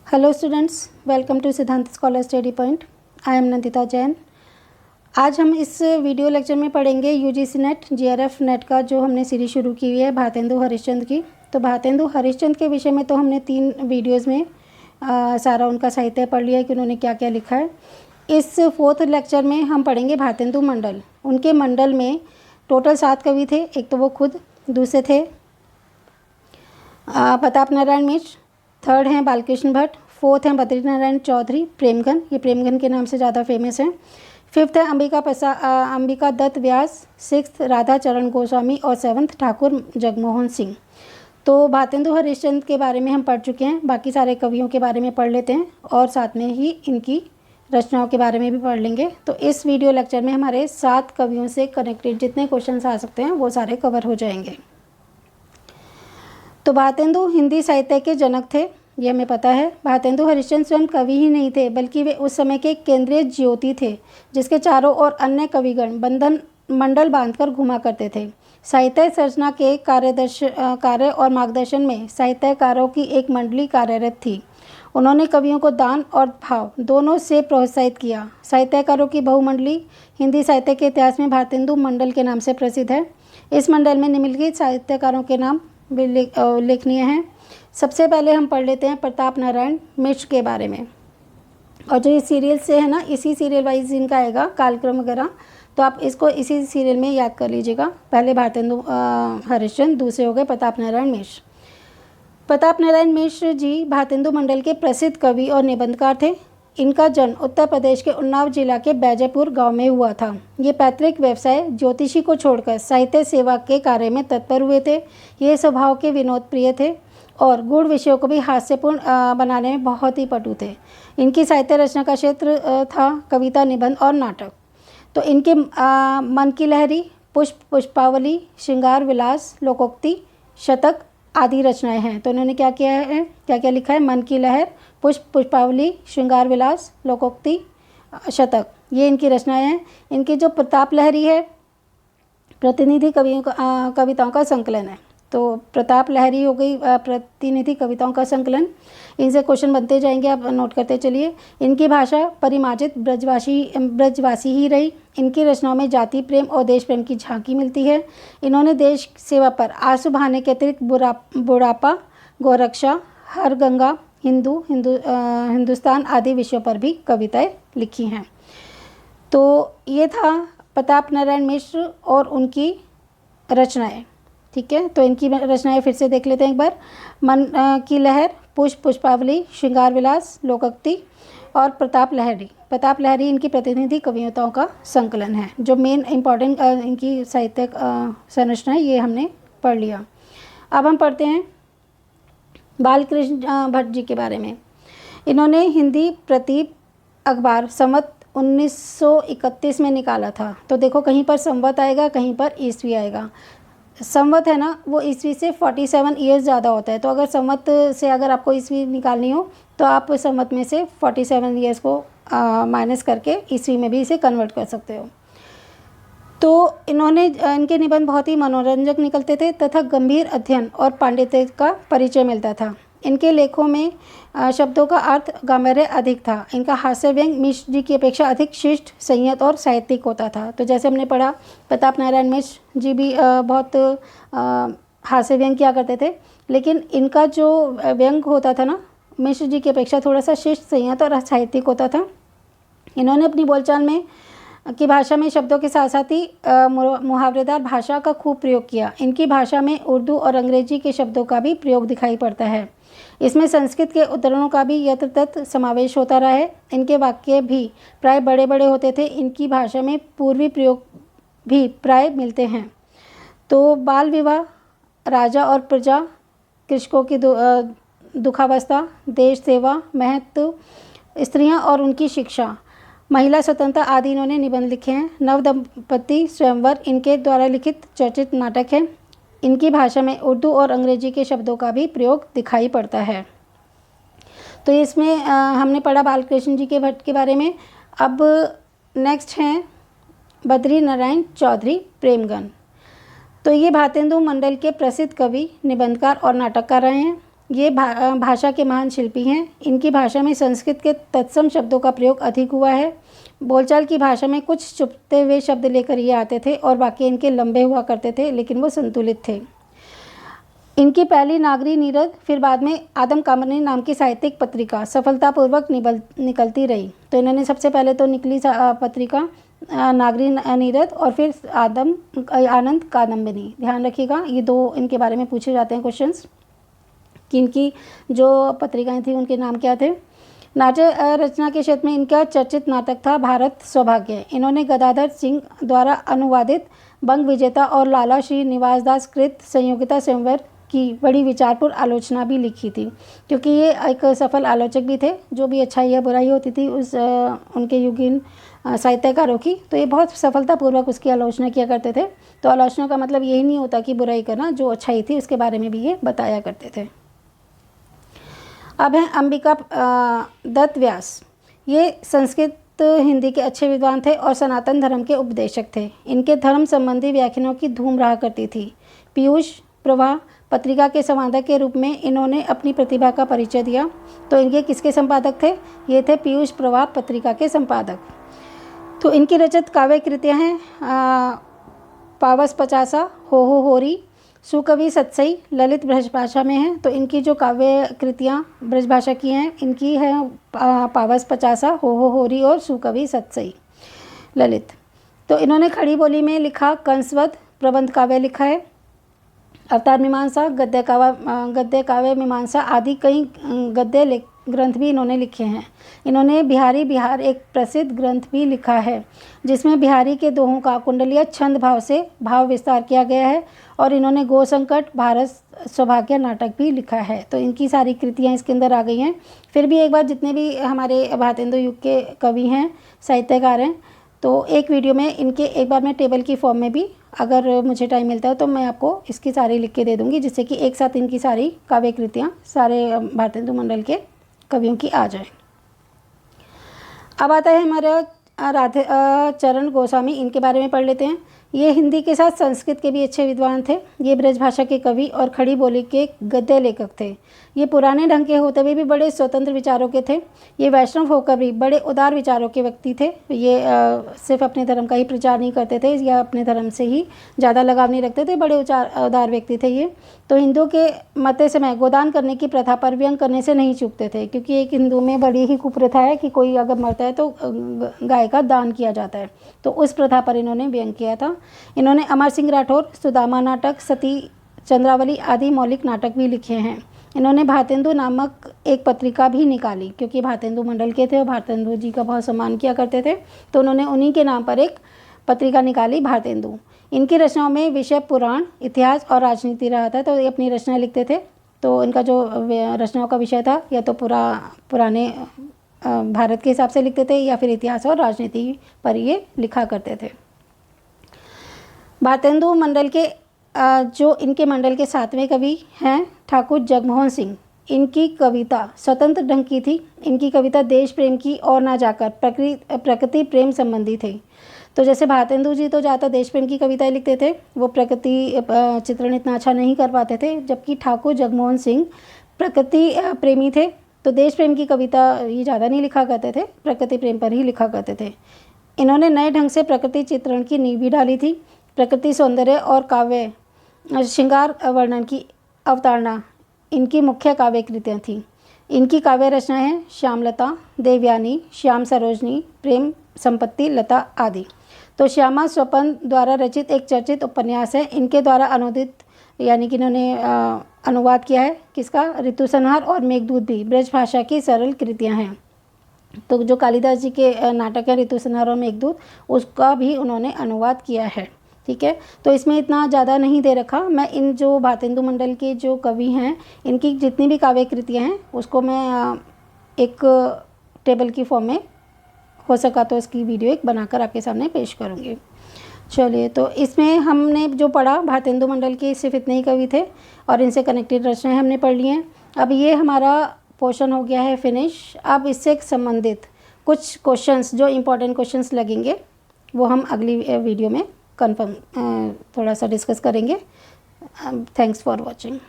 Hello students, welcome to सिद्धांत scholar study point. I am Nandita Jain. आज हम इस वीडियो लेक्चर में पढ़ेंगे यूजीसी नेट जीआरएफ नेट का जो हमने सीरीज शुरू की हुई है भारतेंदु हरिश्चंद्र की। तो भारतेंदु हरिश्चंद्र के विषय में तो हमने 3 वीडियोज़ में सारा उनका साहित्य पढ़ लिया है कि उन्होंने क्या क्या लिखा है। इस 4th लेक्चर में हम पढ़ेंगे भारतेंदु मंडल। उनके मंडल में टोटल 7 कवि थे। एक तो वो खुद, दूसरे थे प्रताप नारायण मिश्र, 3rd हैं बालकृष्ण भट्ट, 4th हैं बद्री नारायण चौधरी प्रेमगन, ये प्रेमगन के नाम से ज़्यादा फेमस हैं। 5th है अंबिका दत्त व्यास, 6th राधा चरण गोस्वामी और 7th ठाकुर जगमोहन सिंह। तो भारतेंदु हरिश्चंद्र के बारे में हम पढ़ चुके हैं, बाकी सारे कवियों के बारे में पढ़ लेते हैं और साथ में ही इनकी रचनाओं के बारे में भी पढ़ लेंगे। तो इस वीडियो लेक्चर में हमारे 7 कवियों से कनेक्टेड जितने क्वेश्चन आ सकते हैं वो सारे कवर हो जाएंगे। तो भारतेंदु हिंदी साहित्य के जनक थे, ये हमें पता है। भारतेंदु हरिश्चंद्र स्वयं कवि ही नहीं थे, बल्कि वे उस समय के केंद्रीय ज्योति थे, जिसके चारों ओर अन्य कविगण बंधन मंडल बांधकर घुमा करते थे। साहित्य सर्जना के कार्य और मार्गदर्शन में साहित्यकारों की एक मंडली कार्यरत थी। उन्होंने कवियों को दान और भाव दोनों से प्रोत्साहित किया। साहित्यकारों की बहुमंडली हिंदी साहित्य के इतिहास में भारतेंदु मंडल के नाम से प्रसिद्ध है। इस मंडल में निम्नलिखित साहित्यकारों के नाम उल्लेखनीय हैं। सबसे पहले हम पढ़ लेते हैं प्रताप नारायण मिश्र के बारे में। और जो ये सीरियल से है ना, इसी सीरियल वाइज इनका आएगा कालक्रम वगैरह, तो आप इसको इसी सीरियल में याद कर लीजिएगा। पहले भारतेंदु हरिश्चंद्र, दूसरे हो गए प्रताप नारायण मिश्र। प्रताप नारायण मिश्र जी भारतेंदु मंडल के प्रसिद्ध कवि और निबंधकार थे। इनका जन्म उत्तर प्रदेश के उन्नाव जिला के बैजयपुर गांव में हुआ था। ये पैतृक व्यवसाय ज्योतिषी को छोड़कर साहित्य सेवा के कार्य में तत्पर हुए थे। ये स्वभाव के विनोद प्रिय थे और गूढ़ विषयों को भी हास्यपूर्ण बनाने में बहुत ही पटु थे। इनकी साहित्य रचना का क्षेत्र था कविता, निबंध और नाटक। तो इनके मन की लहरी, पुष्पावली, श्रृंगार विलास, लोकोक्ति, शतक आदि रचनाएं हैं। तो इन्होंने क्या किया है, क्या क्या लिखा है? मन की लहर, पुष्पावली, श्रृंगार विलास, लोकोक्ति, शतक, ये इनकी रचनाएं हैं। इनकी जो प्रताप लहरी है प्रतिनिधि कविताओं का संकलन है। तो प्रताप लहरी हो गई प्रतिनिधि कविताओं का संकलन। इनसे क्वेश्चन बनते जाएंगे, आप नोट करते चलिए। इनकी भाषा परिमार्जित ब्रजवासी ही रही। इनकी रचनाओं में जाति प्रेम और देश प्रेम की झांकी मिलती है। इन्होंने देश सेवा पर आंसू बहाने के अतिरिक्त बुढ़ापा, गौरक्षा, हर गंगा, हिंदुस्तान आदि विषयों पर भी कविताएं लिखी हैं। तो ये था प्रताप नारायण मिश्र और उनकी रचनाएं। ठीक है, तो इनकी रचनाएं फिर से देख लेते हैं एक बार। मन की लहर, पुष्पावली, श्रृंगार विलास, लोकोक्ति और प्रताप लहरी इनकी प्रतिनिधि कविताओं का संकलन है। जो मेन इम्पॉर्टेंट इनकी साहित्यिक संरचना है ये हमने पढ़ लिया। अब हम पढ़ते हैं बालकृष्ण भट्ट जी के बारे में। इन्होंने हिंदी प्रतीप अखबार संवत 1931 में निकाला था। तो देखो, कहीं पर संवत आएगा, कहीं पर ईस्वी आएगा। संवत है ना, वो ईस्वी से 47 ईयर्स ज़्यादा होता है। तो अगर संवत से अगर आपको ईस्वी निकालनी हो तो आप संवत में से 47 ईयर्स को माइनस करके ईस्वी में भी इसे कन्वर्ट कर सकते हो। तो इनके निबंध बहुत ही मनोरंजक निकलते थे तथा गंभीर अध्ययन और पांडित्य का परिचय मिलता था। इनके लेखों में शब्दों का अर्थ गांभीर्य अधिक था। इनका हास्य व्यंग मिश्र जी की अपेक्षा अधिक शिष्ट, संयत और साहित्यिक होता था। तो जैसे हमने पढ़ा, प्रताप नारायण मिश्र जी भी बहुत हास्य व्यंग किया करते थे, लेकिन इनका जो व्यंग होता था ना, मिश्र जी की अपेक्षा थोड़ा सा शिष्ट, संयत और साहित्यिक होता था। इन्होंने अपनी बोलचाल में की भाषा में शब्दों के साथ साथ ही मुहावरेदार भाषा का खूब प्रयोग किया। इनकी भाषा में उर्दू और अंग्रेजी के शब्दों का भी प्रयोग दिखाई पड़ता है। इसमें संस्कृत के उद्धरणों का भी यत्र तत्र समावेश होता रहा है। इनके वाक्य भी प्राय बड़े बड़े होते थे। इनकी भाषा में पूर्वी प्रयोग भी प्राय मिलते हैं। तो बाल विवाह, राजा और प्रजा, कृषकों की दुखावस्था, देश सेवा, महत्व, स्त्रियां और उनकी शिक्षा, महिला स्वतंत्रता आदि इन्होंने निबंध लिखे हैं। नवदंपति स्वयंवर इनके द्वारा लिखित चर्चित नाटक है। इनकी भाषा में उर्दू और अंग्रेजी के शब्दों का भी प्रयोग दिखाई पड़ता है। तो इसमें हमने पढ़ा बालकृष्ण जी के भट्ट के बारे में। अब नेक्स्ट हैं बद्री नारायण चौधरी प्रेमगन। तो ये भारतेंदु मंडल के प्रसिद्ध कवि, निबंधकार और नाटककार रहे हैं। ये भाषा के महान शिल्पी हैं। इनकी भाषा में संस्कृत के तत्सम शब्दों का प्रयोग अधिक हुआ है। बोलचाल की भाषा में कुछ छुपते हुए शब्द लेकर ये आते थे और वाक्य इनके लंबे हुआ करते थे, लेकिन वो संतुलित थे। इनकी पहली नागरी नीरद, फिर बाद में आदम कामनी नाम की साहित्यिक पत्रिका सफलतापूर्वक निकलती रही। तो इन्होंने सबसे पहले तो निकली पत्रिका नागरी नीरद और फिर आनंद कादम्बिनी। ध्यान रखिएगा, ये दो इनके बारे में पूछे जाते हैं क्वेश्चंस कि इनकी जो पत्रिकाएं थी उनके नाम क्या थे। नाट्य रचना के क्षेत्र में इनका चर्चित नाटक था भारत सौभाग्य। इन्होंने गदाधर सिंह द्वारा अनुवादित बंग विजेता और लाला श्री निवास दास कृत संयोगिता स्वयंवर की बड़ी विचारपूर्ण आलोचना भी लिखी थी, क्योंकि ये एक सफल आलोचक भी थे। जो भी अच्छाई या बुराई होती थी उस उनके युगीन साहित्यकारों की, तो ये बहुत सफलतापूर्वक उसकी आलोचना किया करते थे। तो आलोचना का मतलब यही नहीं होता कि बुराई करना, जो अच्छाई थी उसके बारे में भी ये बताया करते थे। अब हैं अंबिका दत्त व्यास। ये संस्कृत हिंदी के अच्छे विद्वान थे और सनातन धर्म के उपदेशक थे। इनके धर्म संबंधी व्याख्यानों की धूम रहा करती थी। पीयूष प्रवाह पत्रिका के संपादक के रूप में इन्होंने अपनी प्रतिभा का परिचय दिया। तो इनके किसके संपादक थे? ये थे पीयूष प्रवाह पत्रिका के संपादक। तो इनकी रचित काव्य कृतियाँ हैं पावस पचासा, हो होरी, सुकवि सत्सई, ललित ब्रजभाषा में हैं। तो इनकी जो काव्य कृतियाँ ब्रजभाषा की हैं इनकी है पावस पचासा, हो होरी और सुकवि सत्सई ललित। तो इन्होंने खड़ी बोली में लिखा कंसवध प्रबंध काव्य लिखा है। अवतार मीमांसा, गद्य काव्य मीमांसा आदि कई गद्य ग्रंथ भी इन्होंने लिखे हैं। इन्होंने बिहार एक प्रसिद्ध ग्रंथ भी लिखा है, जिसमें बिहारी के दोहों का कुंडलीय छंद भाव से भाव विस्तार किया गया है। और इन्होंने गो संकट, भारत सौभाग्य नाटक भी लिखा है। तो इनकी सारी कृतियाँ इसके अंदर आ गई हैं। फिर भी एक बार जितने भी हमारे भारतेंदु युग के कवि हैं, साहित्यकार हैं, तो एक वीडियो में इनके एक बार मैं टेबल की फॉर्म में भी, अगर मुझे टाइम मिलता है तो मैं आपको इसकी सारी लिख के दे दूँगी, जिससे कि एक साथ इनकी सारी काव्य कृतियाँ सारे भारतेंदु मंडल के कवियों की आ जाए। अब आता है हमारा राधे चरण गोस्वामी। इनके बारे में पढ़ लेते हैं। ये हिंदी के साथ संस्कृत के भी अच्छे विद्वान थे। ये ब्रजभाषा के कवि और खड़ी बोली के गद्य लेखक थे। ये पुराने ढंग के होते हुए भी बड़े स्वतंत्र विचारों के थे। ये वैष्णव होकर भी बड़े उदार विचारों के व्यक्ति थे। ये सिर्फ अपने धर्म का ही प्रचार नहीं करते थे या अपने धर्म से ही ज़्यादा लगाव नहीं रखते थे, बड़े उदार व्यक्ति थे ये। तो हिंदू के मरते समय गोदान करने की प्रथा पर व्यंग करने से नहीं चूकते थे, क्योंकि एक हिंदू में बड़ी ही कुप्रथा है कि कोई अगर मरता है तो गाय का दान किया जाता है। तो उस प्रथा पर इन्होंने व्यंग किया था। इन्होंने अमर सिंह राठौर, सुदामा नाटक, सती चंद्रावली आदि मौलिक नाटक भी लिखे हैं। इन्होंने भारतेंदु नामक एक पत्रिका भी निकाली, क्योंकि भारतेंदु मंडल के थे और भारतेंदु जी का बहुत सम्मान किया करते थे। तो उन्होंने उन्हीं के नाम पर एक पत्रिका निकाली, भारतेंदु। इनकी रचनाओं में विषय पुराण, इतिहास और राजनीति रहा था। तो ये अपनी रचना लिखते थे। तो इनका जो रचनाओं का विषय था या तो पुराने भारत के हिसाब से लिखते थे या फिर इतिहास और राजनीति पर ये लिखा करते थे। भारतेंदु मंडल के जो इनके मंडल के 7वें कवि हैं ठाकुर जगमोहन सिंह। इनकी कविता स्वतंत्र ढंग की थी। इनकी कविता देश प्रेम की और ना जाकर प्रकृति प्रेम संबंधी थी। तो जैसे भारतेंदु जी तो ज़्यादा देश प्रेम की कविताएं लिखते थे, वो प्रकृति चित्रण इतना अच्छा नहीं कर पाते थे, जबकि ठाकुर जगमोहन सिंह प्रकृति प्रेमी थे। तो देश प्रेम की कविता ये ज़्यादा नहीं लिखा करते थे, प्रकृति प्रेम पर ही लिखा करते थे। इन्होंने नए ढंग से प्रकृति चित्रण की नींव भी डाली थी। प्रकृति सौंदर्य और काव्य श्रृंगार वर्णन की अवतारणा इनकी मुख्य काव्य कृतियाँ थीं। इनकी काव्य रचनाएं हैं श्यामलता, देवयानी, श्याम सरोजनी, प्रेम संपत्ति लता आदि। तो श्यामा स्वपन द्वारा रचित एक चर्चित उपन्यास है। इनके द्वारा अनुदित यानी कि इन्होंने अनुवाद किया है किसका? ऋतु संहार और मेघदूत भी ब्रजभाषा की सरल कृतियाँ हैं। तो जो कालिदास जी के नाटक है ऋतु संहार और मेघदूत, उसका भी उन्होंने अनुवाद किया है। ठीक है, तो इसमें इतना ज़्यादा नहीं दे रखा। मैं इन जो भारतेंदु मंडल के जो कवि हैं इनकी जितनी भी काव्य कृतियाँ हैं उसको मैं एक टेबल की फॉर्म में हो सका तो इसकी वीडियो एक बनाकर आपके सामने पेश करूँगी। चलिए, तो इसमें हमने जो पढ़ा भारतेंदु मंडल के सिर्फ इतने ही कवि थे और इनसे कनेक्टेड रचनाएं हमने पढ़ ली हैं। अब ये हमारा पोर्शन हो गया है फिनिश। अब इससे संबंधित कुछ क्वेश्चंस जो इम्पोर्टेंट क्वेश्चंस लगेंगे वो हम अगली वीडियो में कंफर्म थोड़ा सा डिस्कस करेंगे। Thanks for watching.